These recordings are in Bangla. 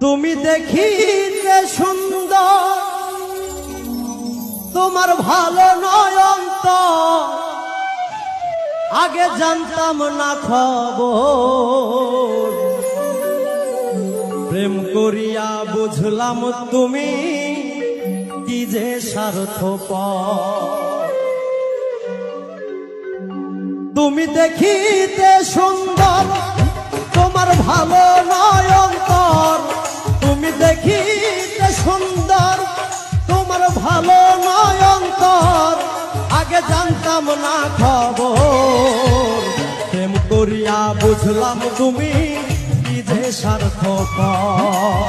তুমি দেখিতে সুন্দর, তোমার ভালো নয় অন্তর, আগে জানতাম না খবর। প্রেম করিয়া বুঝলাম তুমি কি যে স্বার্থপর। তুমি দেখিতে সুন্দর, তোমার ভালো নয় অন্তর। তুমি দেখিতে সুন্দর, তোমার ভালো নয় অন্তর, আগে জানতাম না খবর। প্রেম করিয়া বুঝলাম তুমি কি যে স্বার্থপর।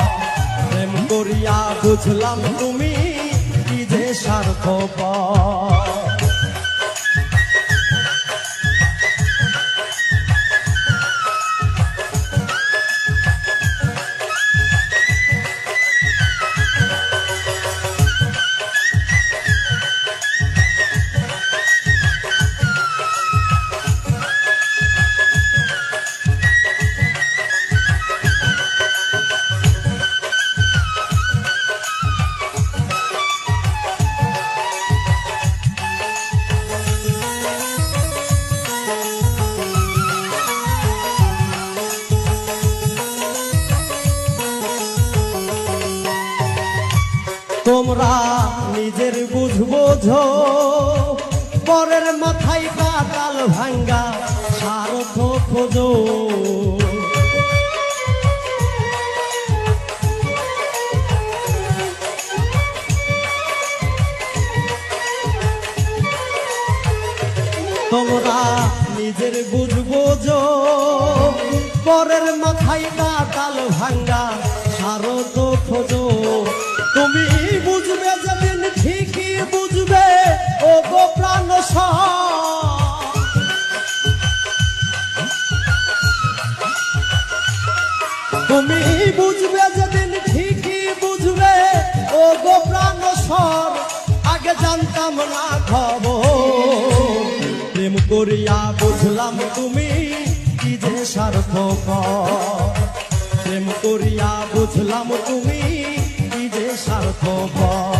প্রেম করিয়া বুঝলাম তুমি কি যে স্বার্থপর। তোমরা নিজের বুঝ বোঝো, পরের মাথায় পাতাল ভাঙ্গা স্বার্থ খোঁজো। তোমরা নিজের বুঝ বোঝো, পরের মাথায় পাতাল ভাঙ্গা স্বার্থ খোঁজো। তুমি বুঝবে যেদিন ঠিকই বুঝবে ও গো প্রাণ। তুমি বুঝবে যেদিন ঠিকই বুঝবে ও গো প্রাণ স্বর, আগে জানতাম না খবর। প্রেম করিয়া বুঝলাম তুমি কি যে স্বার্থপর। প্রেম করিয়া বুঝলাম তুমি কি যে স্বার্থপর।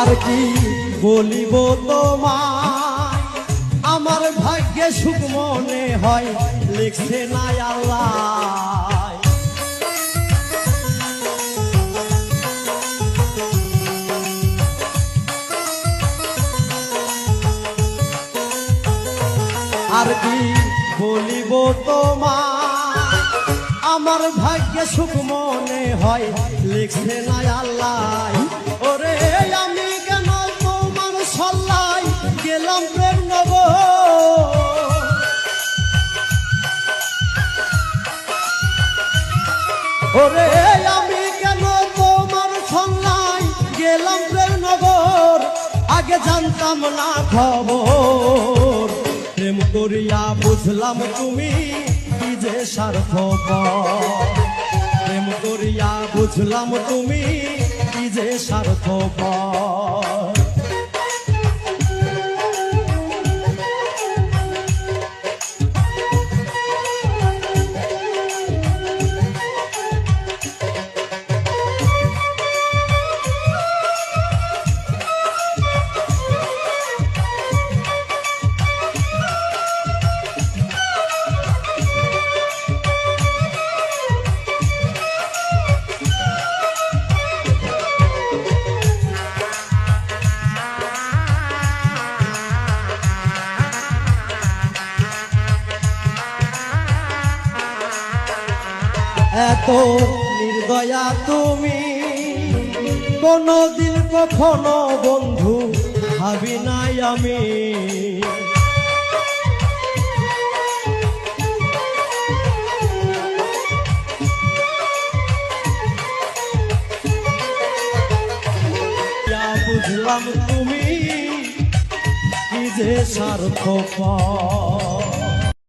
আর কি বলিব তোমায়, আমার ভাগ্যে সুখ মনে হয় লিখছে না আল্লাহ। আর কি বলিব তোমায়, আমার ভাগ্যে সুখ মনে হয় লিখছে না আল্লাহ। ওরে আমি কেন তোমার সল্লাই গেলাম প্রেম নগর। ওরে আমি কেন তোমার সল্লাই গেলাম প্রেম নগর, আগে জানতাম না খবর। প্রেম করিয়া বুঝলাম তুমি কি যে স্বার্থপর। প্রেম করিয়া বুঝলাম তুমি কি যে স্বার্থপর। এত নির্দয়া তুমি কোনদিন কখনো বন্ধু ভাবি নাই আমি। বুঝলাম তুমি কি যে স্বার্থপর।